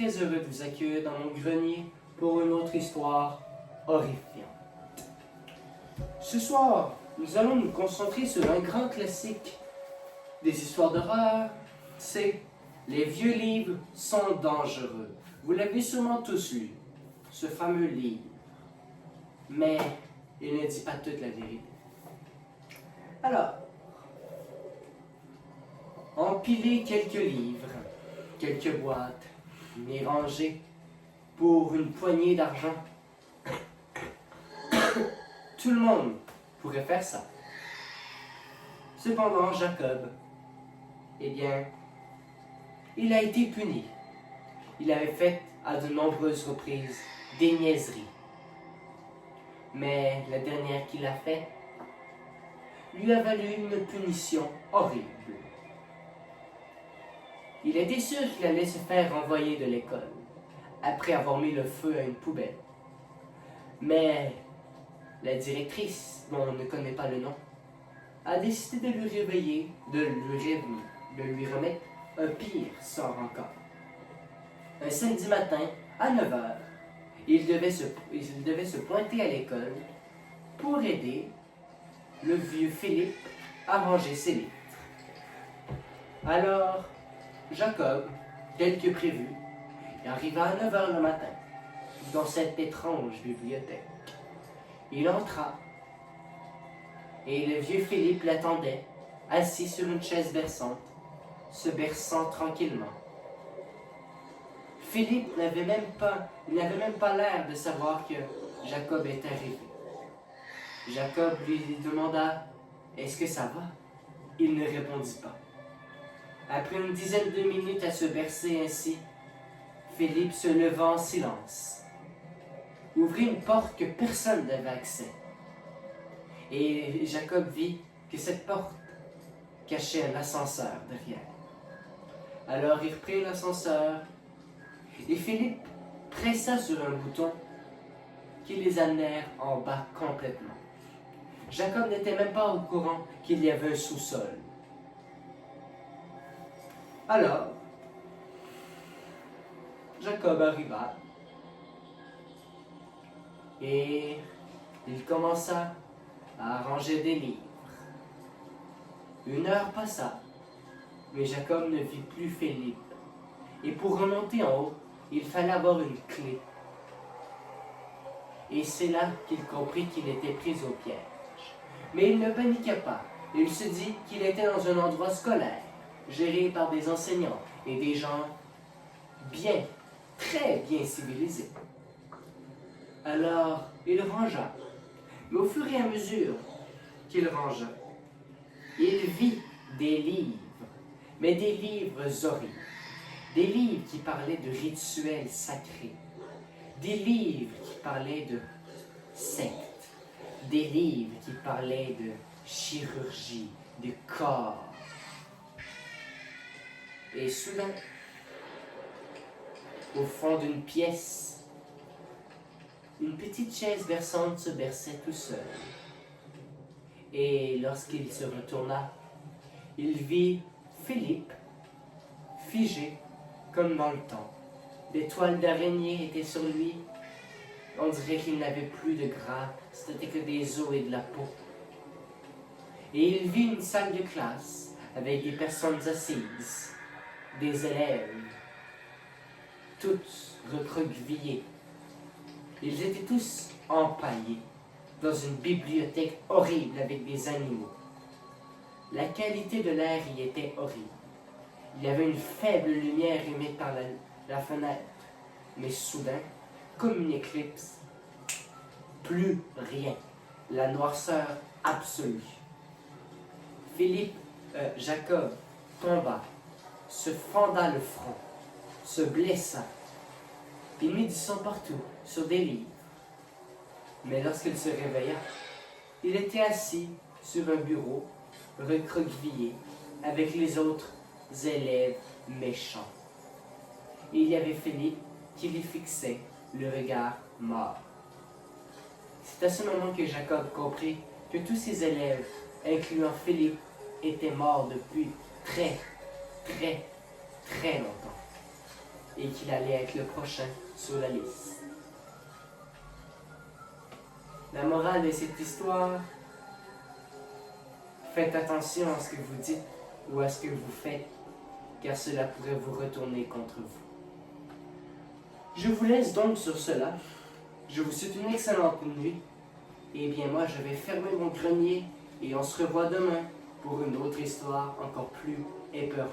très heureux de vous accueillir dans mon grenier pour une autre histoire horrifiante. Ce soir, nous allons nous concentrer sur un grand classique des histoires d'horreur, c'est Les vieux livres sont dangereux. Vous l'avez sûrement tous lu, ce fameux livre. Mais il ne dit pas toute la vérité. Alors, empilez quelques livres, quelques boîtes, les ranger pour une poignée d'argent. Tout le monde pourrait faire ça. Cependant, Jacob, eh bien, il a été puni. Il avait fait à de nombreuses reprises des niaiseries. Mais la dernière qu'il a faite lui a valu une punition horrible. Il était sûr qu'il allait se faire renvoyer de l'école, après avoir mis le feu à une poubelle. Mais la directrice, dont on ne connaît pas le nom, a décidé de lui réveiller, de lui remettre un pire sort encore. Un samedi matin, à 9 h, il devait se pointer à l'école pour aider le vieux Philippe à ranger ses livres. Alors, Jacob, tel que prévu, arriva à 9 h le matin dans cette étrange bibliothèque. Il entra et le vieux Philippe l'attendait, assis sur une chaise berçante, se berçant tranquillement. Philippe n'avait même pas l'air de savoir que Jacob était arrivé. Jacob lui demanda « Est-ce que ça va ?» Il ne répondit pas. Après une dizaine de minutes à se bercer ainsi, Philippe se leva en silence, ouvrit une porte que personne n'avait accès. Et Jacob vit que cette porte cachait un ascenseur derrière. Alors il reprit l'ascenseur et Philippe pressa sur un bouton qui les amenèrent en bas complètement. Jacob n'était même pas au courant qu'il y avait un sous-sol. Alors, Jacob arriva et il commença à ranger des livres. Une heure passa, mais Jacob ne vit plus Philippe. Et pour remonter en haut, il fallait avoir une clé. Et c'est là qu'il comprit qu'il était pris au piège. Mais il ne paniqua pas. Il se dit qu'il était dans un endroit scolaire, géré par des enseignants et des gens bien, très bien civilisés. Alors, il rangea. Mais au fur et à mesure qu'il rangea, il vit des livres, mais des livres horribles. Des livres qui parlaient de rituels sacrés. Des livres qui parlaient de sectes. Des livres qui parlaient de chirurgie, de corps. Et soudain, au fond d'une pièce, une petite chaise berçante se berçait tout seul. Et lorsqu'il se retourna, il vit Philippe figé comme dans le temps. Des toiles d'araignée étaient sur lui. On dirait qu'il n'avait plus de gras, c'était que des os et de la peau. Et il vit une salle de classe avec des personnes assises, des élèves, toutes recroquevillées. Ils étaient tous empaillés dans une bibliothèque horrible avec des animaux. La qualité de l'air y était horrible. Il y avait une faible lumière émise par la fenêtre, mais soudain, comme une éclipse, plus rien, la noirceur absolue. Jacob tomba, se fenda le front, se blessa. Il mit du sang partout, sur des livres. Mais lorsqu'il se réveilla, il était assis sur un bureau, recroquevillé, avec les autres élèves méchants. Il y avait Philippe qui les fixait, le regard mort. C'est à ce moment que Jacob comprit que tous ses élèves, incluant Philippe, étaient morts depuis très, très, très longtemps. et qu'il allait être le prochain sur la liste. La morale de cette histoire, faites attention à ce que vous dites ou à ce que vous faites, car cela pourrait vous retourner contre vous. Je vous laisse donc sur cela. Je vous souhaite une excellente nuit. Et bien moi, je vais fermer mon grenier et on se revoit demain pour une autre histoire encore plus épeurante.